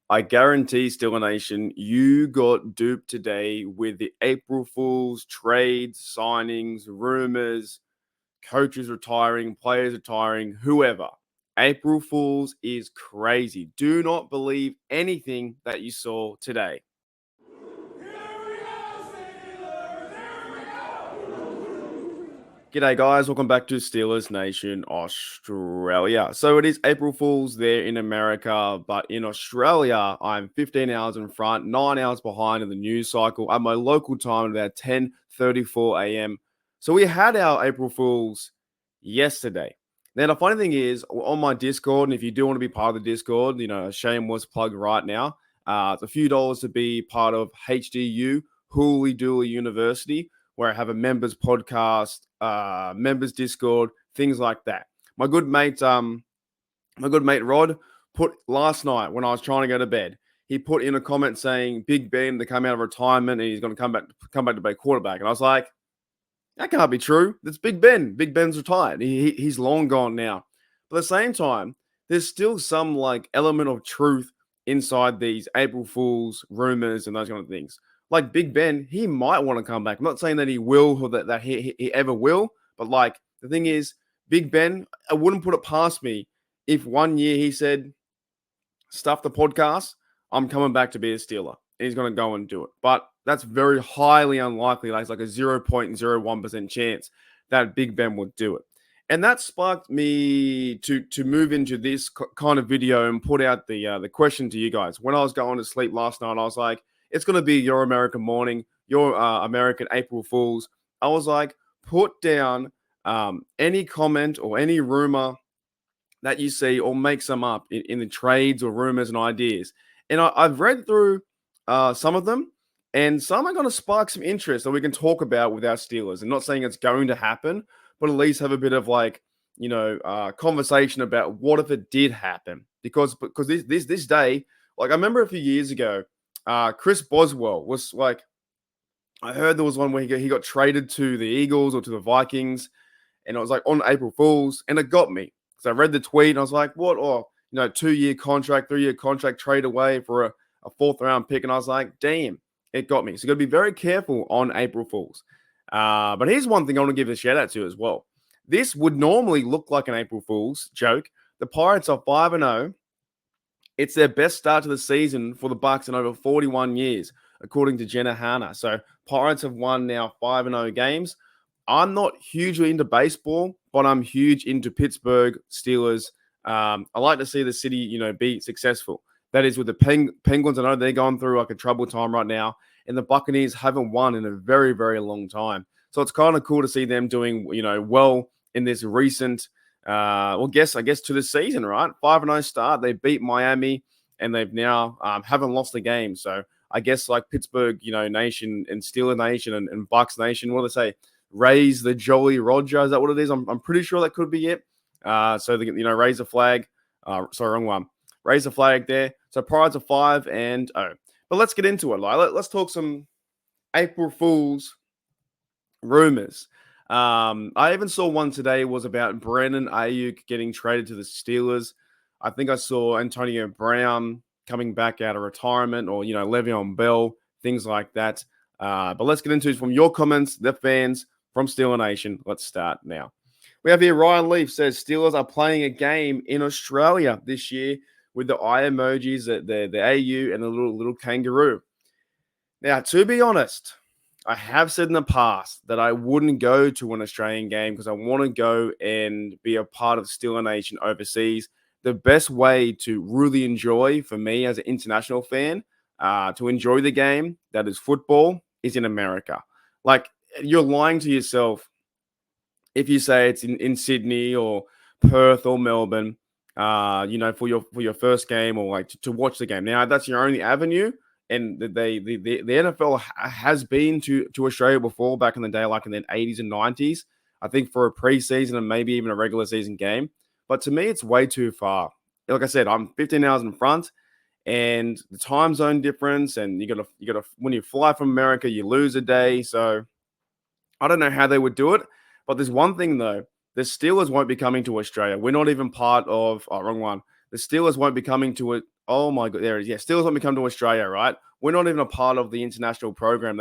I guarantee, Steeler Nation, you got duped today with the April Fools trades, signings, rumors, coaches retiring, players retiring, whoever. April Fools is crazy. Do not believe anything that you saw today. G'day, guys. Welcome back to Steelers Nation Australia. So it is April Fool's there in America, but in Australia, I'm 15 hours in front, 9 hours behind in the news cycle at my local time at about 10:34 a.m. So we had our April Fools yesterday. Now, the funny thing is, on my Discord, and if you do want to be part of the Discord, a shameless plug right now, it's a few dollars to be part of HDU, Hooley Dooley University, where I have a members podcast, members Discord, things like that. My good mate Rod put last night when I was trying to go to bed. He put in a comment saying Big Ben to come out of retirement and he's going to come back to play quarterback. And I was like, that can't be true. That's Big Ben. Big Ben's retired. He's long gone now. But at the same time, there's still some like element of truth inside these April Fools rumors and those kind of things. Like Big Ben, he might want to come back. I'm not saying that he will or that he ever will, but like the thing is, Big Ben, I wouldn't put it past me if one year he said, stuff the podcast, I'm coming back to be a Steeler. And he's going to go and do it. But that's very highly unlikely. Like it's like a 0.01% chance that Big Ben would do it. And that sparked me to move into this kind of video and put out the question to you guys. When I was going to sleep last night, I was like, it's going to be your American morning, your American April Fools. I was like, put down any comment or any rumor that you see or make some up in the trades or rumors and ideas. And I've read through some of them, and some are going to spark some interest that we can talk about with our Steelers. I'm not saying it's going to happen, but at least have a bit of like, conversation about what if it did happen. Because this day, like I remember a few years ago, Chris Boswell was like, I heard there was one where he got traded to the Eagles or to the Vikings, and it was like on April Fools, and it got me. So I read the tweet and I was like, what? Oh, 2-year contract, 3-year contract, trade away for a fourth round pick. And I was like, damn, it got me. So you got to be very careful on April Fools. But here's one thing I want to give a shout out to as well. This would normally look like an April Fool's joke. The Pirates are 5-0. It's their best start to the season for the Bucks in over 41 years, according to Jenna Hanna. So Pirates have won now 5-0 games. I'm not hugely into baseball, but I'm huge into Pittsburgh Steelers. I like to see the city, be successful. That is with the Penguins. I know they're going through like a troubled time right now, and the Buccaneers haven't won in a very, very long time. So it's kind of cool to see them doing, well in this recent, I guess to the season, right? 5-0 start. They beat Miami, and they've now haven't lost the game. So I guess like Pittsburgh, Nation and Steeler Nation and Bucks Nation, what do they say? Raise the Jolly Roger. Is that what it is? I'm pretty sure that could be it. So they, raise the flag. Sorry, wrong one. Raise the flag there. So Pirates are 5-0. But let's get into it. Let's talk some April Fools rumors. I even saw one today was about Brandon Ayuk getting traded to the Steelers. I think I saw Antonio Brown coming back out of retirement, or Le'Veon Bell, things like that. But let's get into it from your comments, the fans from Steeler Nation. Let's start now. We have here Ryan Leaf says Steelers are playing a game in Australia this year with the eye emojis, the AU, and the little kangaroo. Now, to be honest, I have said in the past that I wouldn't go to an Australian game because I want to go and be a part of Steeler Nation overseas. The best way to really enjoy, for me as an international fan, to enjoy the game, that is football, is in America. Like, you're lying to yourself if you say it's in Sydney or Perth or Melbourne, for your first game, or like to watch the game. Now, that's your only avenue. And the NFL has been to Australia before, back in the day, like in the 80s and 90s, I think for a preseason and maybe even a regular season game. But to me, it's way too far. Like I said, I'm 15 hours in front, and the time zone difference, and you gotta when you fly from America, you lose a day. So I don't know how they would do it. But there's one thing though: the Steelers won't be coming to Australia. We're not even part of. Oh, wrong one. The Steelers won't be coming to Oh my god, there it is. Yeah, Steelers want me to come to Australia, right? We're not even a part of the international program.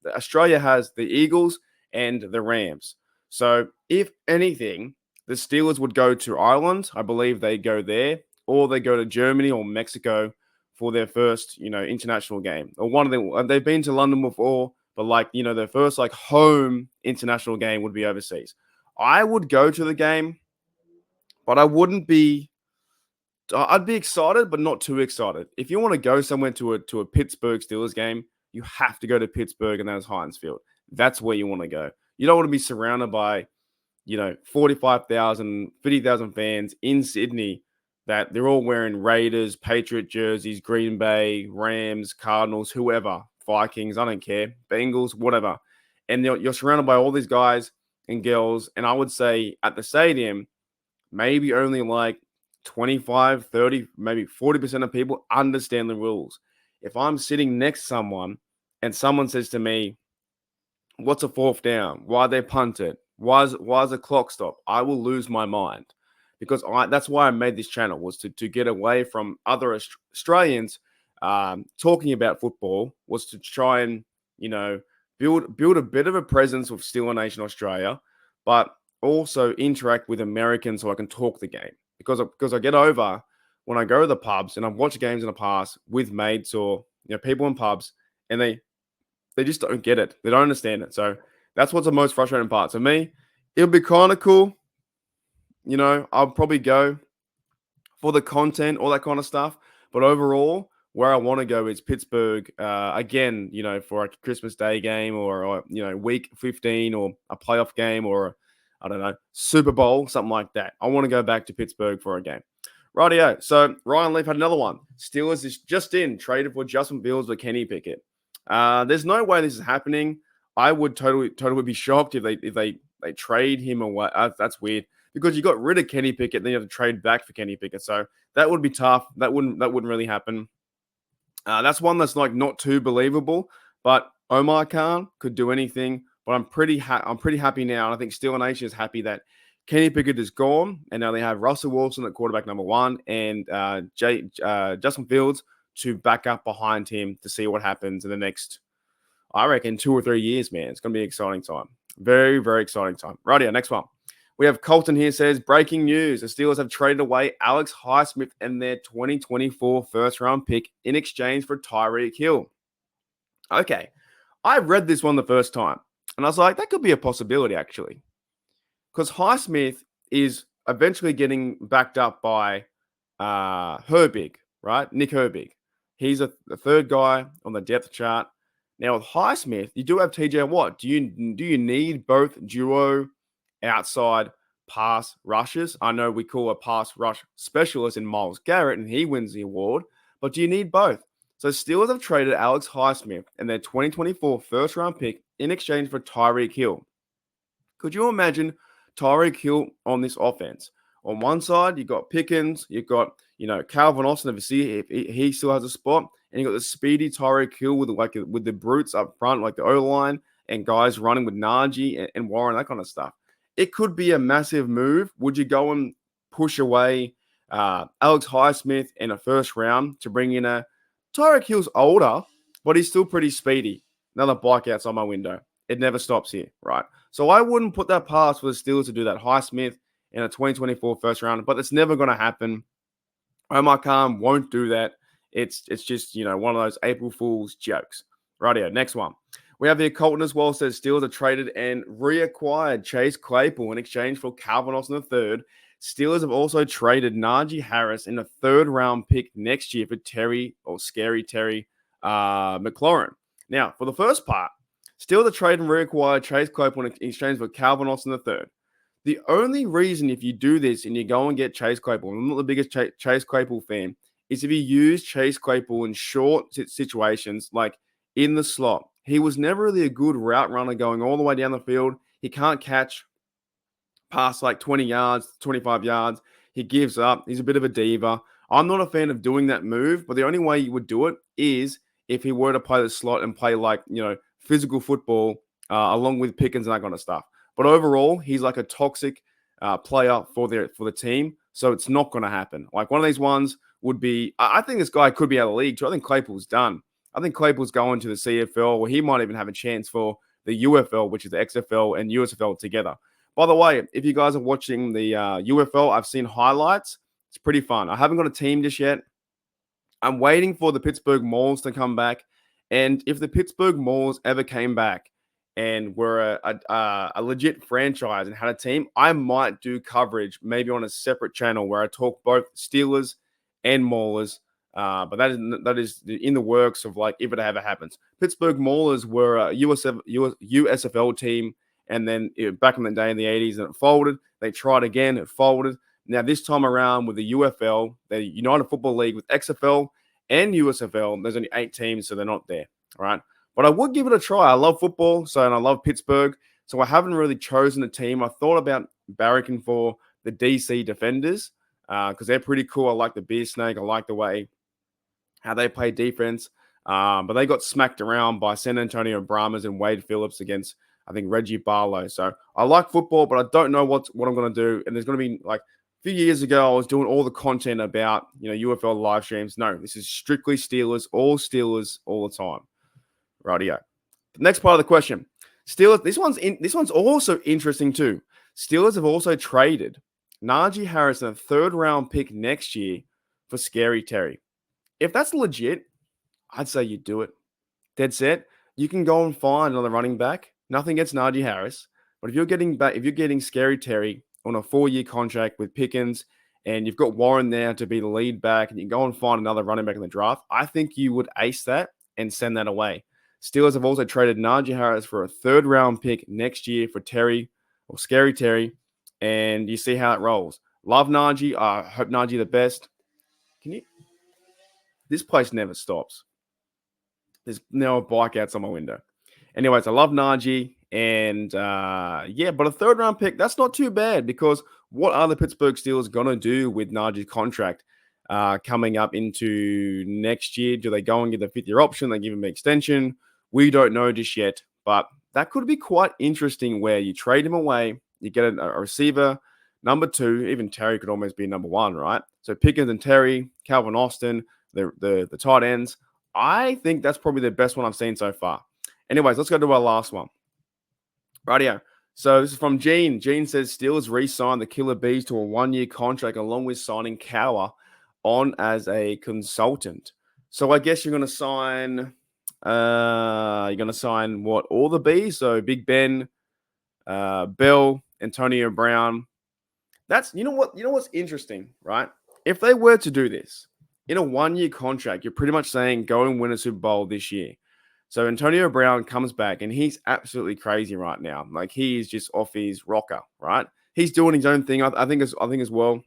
Australia has the Eagles and the Rams. So if anything, the Steelers would go to Ireland. I believe they go there, or they go to Germany or Mexico for their first, international game. Or one of them. They've been to London before, but their first home international game would be overseas. I would go to the game, but I wouldn't be I'd be excited, but not too excited. If you want to go somewhere to a Pittsburgh Steelers game, you have to go to Pittsburgh, and that's Heinz Field. That's where you want to go. You don't want to be surrounded by, 45,000, 50,000 fans in Sydney that they're all wearing Raiders, Patriot jerseys, Green Bay, Rams, Cardinals, whoever, Vikings, I don't care, Bengals, whatever. And you're surrounded by all these guys and girls. And I would say at the stadium, maybe only 25, 30, maybe 40% of people understand the rules. If I'm sitting next to someone and someone says to me, what's a fourth down? Why they punt it? Why is a clock stop? I will lose my mind because that's why I made this channel, was to get away from other Australians talking about football, was to try and, build a bit of a presence with Steeler Nation Australia, but also interact with Americans so I can talk the game. Because I get over when I go to the pubs, and I've watched games in the past with mates or people in pubs, and they just don't get it. They don't understand it. So that's what's the most frustrating part. So me, it'll be kind of cool. I'll probably go for the content, all that kind of stuff. But overall, where I want to go is Pittsburgh again, for a Christmas Day game, or week 15, or a playoff game, or I don't know, Super Bowl, something like that. I want to go back to Pittsburgh for a game. Rightio. So Ryan Leaf had another one. Steelers is just traded for Justin Fields for Kenny Pickett. There's no way this is happening. I would totally be shocked if they trade him away. That's weird, because you got rid of Kenny Pickett, then you have to trade back for Kenny Pickett. So that would be tough. That wouldn't really happen. That's one that's not too believable. But Omar Khan could do anything. But I'm pretty happy now, and I think Steeler Nation is happy that Kenny Pickett is gone, and now they have Russell Wilson at quarterback number 1, and Justin Fields to back up behind him to see what happens in the next, I reckon, 2 or 3 years, man. It's going to be an exciting time. Very, very exciting time. Rightio, next one. We have Colton here, says, breaking news. The Steelers have traded away Alex Highsmith and their 2024 first-round pick in exchange for Tyreek Hill. Okay, I read this one the first time, and I was like, that could be a possibility, actually. Because Highsmith is eventually getting backed up by Herbig, right? Nick Herbig. He's the third guy on the depth chart. Now, with Highsmith, you do have TJ Watt. Do you need both duo outside pass rushes? I know we call a pass rush specialist in Myles Garrett, and he wins the award. But do you need both? So Steelers have traded Alex Highsmith and their 2024 first-round pick in exchange for Tyreek Hill. Could you imagine Tyreek Hill on this offense? On one side, you've got Pickens, you've got, Calvin Austin, if he still has a spot, and you've got the speedy Tyreek Hill with the brutes up front, like the O-line, and guys running with Najee and Warren, that kind of stuff. It could be a massive move. Would you go and push away Alex Highsmith in a first round to bring in a Tyreek Hill's older, but he's still pretty speedy? Another bike outside my window. It never stops here, right? So I wouldn't put that past for the Steelers to do that. Highsmith in a 2024 first round, but it's never going to happen. Omar Khan won't do that. It's just, one of those April Fool's jokes. Rightio, next one. We have the Colton as well, says Steelers have traded and reacquired Chase Claypool in exchange for Calvin Austin III. Steelers have also traded Najee Harris in a third-round pick next year for Scary Terry McLaurin. Now, for the first part, Steelers have traded and reacquired Chase Claypool in exchange for Calvin Austin III. The only reason if you do this and you go and get Chase Claypool, I'm not the biggest Chase Claypool fan, is if you use Chase Claypool in short situations, like in the slot. He was never really a good route runner going all the way down the field. He can't catch past 20 yards, 25 yards. He gives up. He's a bit of a diva. I'm not a fan of doing that move, but the only way you would do it is if he were to play the slot and play physical football along with Pickens and that kind of stuff. But overall, he's like a toxic player for the team, so it's not going to happen. Like one of these ones would be. I think this guy could be out of the league too. I think Claypool's done. I think Claypool's going to the CFL, or he might even have a chance for the UFL, which is the XFL and USFL together. By the way, if you guys are watching the UFL, I've seen highlights. It's pretty fun. I haven't got a team just yet. I'm waiting for the Pittsburgh Mauls to come back. And if the Pittsburgh Mauls ever came back and were a legit franchise and had a team, I might do coverage maybe on a separate channel where I talk both Steelers and Maulers. But that is in the works of like if it ever happens. Pittsburgh Maulers were a USFL team, and then back in the day in the 80s, and it folded. They tried again, it folded. Now this time around with the UFL, the United Football League with XFL and USFL, there's only 8 teams, so they're not there. All right. But I would give it a try. I love football, and I love Pittsburgh. So I haven't really chosen a team. I thought about barracking for the DC Defenders because they're pretty cool. I like the Beer Snake. I like the way how they play defense. But they got smacked around by San Antonio Brahmas and Wade Phillips against, I think, Reggie Barlow. So I like football, but I don't know what I'm going to do. And there's going to be like a few years ago, I was doing all the content about, UFL live streams. No, this is strictly Steelers all the time. Rightio. The next part of the question. Steelers, this one's also interesting too. Steelers have also traded Najee Harris in a 3rd-round pick next year for Scary Terry. If that's legit, I'd say you do it. Dead set. You can go and find another running back. Nothing against Najee Harris, but if you're getting Scary Terry on a 4-year contract with Pickens, and you've got Warren there to be the lead back, and you go and find another running back in the draft, I think you would ace that and send that away. Steelers have also traded Najee Harris for a 3rd-round pick next year for Terry or Scary Terry, and you see how it rolls. Love Najee. I hope Najee the best. This place never stops. There's now bike outside my window. Anyways, I love Najee, and but a 3rd-round pick, that's not too bad because what are the Pittsburgh Steelers going to do with Najee's contract coming up into next year? Do they go and get the 5th-year option? They give him an extension? We don't know just yet, but that could be quite interesting where you trade him away, you get a receiver, number 2, even Terry could almost be number 1, right? So Pickens and Terry, Calvin Austin, the tight ends. I think that's probably the best one I've seen so far. Anyways, let's go to our last one. Rightio. So this is from Gene. Gene says Steelers re-signed the Killer Bees to a 1-year contract along with signing Cower on as a consultant. So I guess you're going to sign what? All the Bees? So Big Ben, Bell, Antonio Brown. That's, what's interesting, right? If they were to do this in a 1-year contract, you're pretty much saying go and win a Super Bowl this year. So Antonio Brown comes back and he's absolutely crazy right now. Like he is just off his rocker, right? He's doing his own thing. I think as well.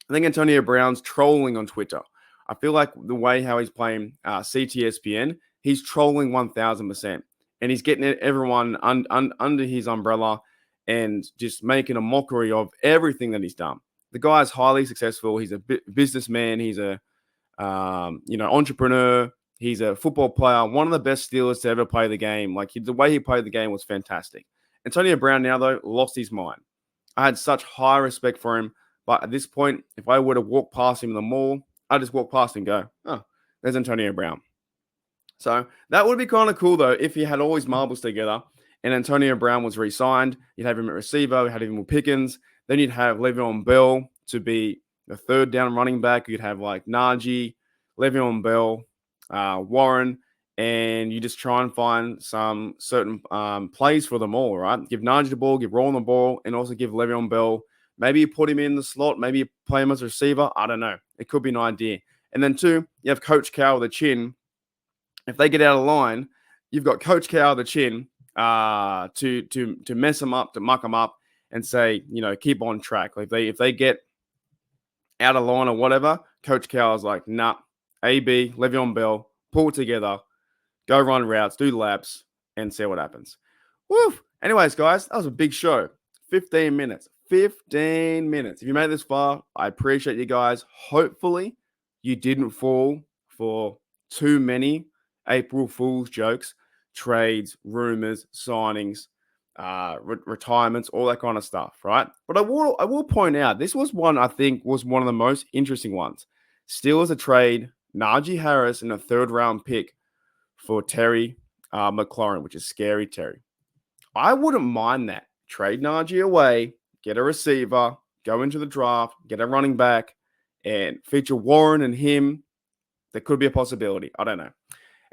I think Antonio Brown's trolling on Twitter. I feel like the way how he's playing CTSPN, he's trolling 1,000%, and he's getting everyone under his umbrella and just making a mockery of everything that he's done. The guy is highly successful. He's a businessman. He's a entrepreneur. He's a football player, one of the best Steelers to ever play the game. Like the way he played the game was fantastic. Antonio Brown now, though, lost his mind. I had such high respect for him. But at this point, if I were to walk past him in the mall, I'd just walk past and go, oh, there's Antonio Brown. So that would be kind of cool, though, if he had all his marbles together and Antonio Brown was re-signed. You'd have him at receiver. You had him with Pickens. Then you'd have Le'Veon Bell to be the 3rd down running back. You'd have like Najee, Le'Veon Bell, Warren, and you just try and find some certain plays for them all, right? Give Najee the ball, give Roland the ball, and also give Le'Veon Bell. Maybe you put him in the slot. Maybe you play him as a receiver. I don't know. It could be an idea. And then 2, you have Coach Cal with the chin. If they get out of line, you've got Coach Cal with the chin to mess them up, to muck them up, and say, keep on track. Like if they get out of line or whatever, Coach Cal is like, nah, AB, Le'Veon Bell, pull it together, go run routes, do laps, and see what happens. Woo! Anyways, guys, that was a big show. 15 minutes. 15 minutes. If you made it this far, I appreciate you guys. Hopefully, you didn't fall for too many April Fool's jokes, trades, rumors, signings, retirements, all that kind of stuff, right? But I will point out, this was one I think was one of the most interesting ones. Steelers to trade Najee Harris in a 3rd-round pick for Terry McLaurin, which is scary Terry. I wouldn't mind that. Trade Najee away, get a receiver, go into the draft, get a running back, and feature Warren and him. That could be a possibility. I don't know.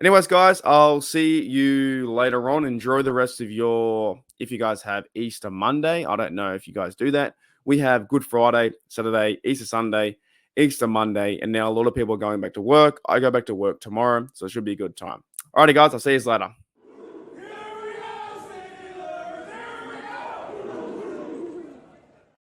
Anyways, guys, I'll see you later on. Enjoy the rest of if you guys have Easter Monday. I don't know if you guys do that. We have Good Friday, Saturday, Easter Sunday, Easter Monday, and now a lot of people are going back to work. I go back to work tomorrow, so it should be a good time. Alrighty, guys, I'll see you later.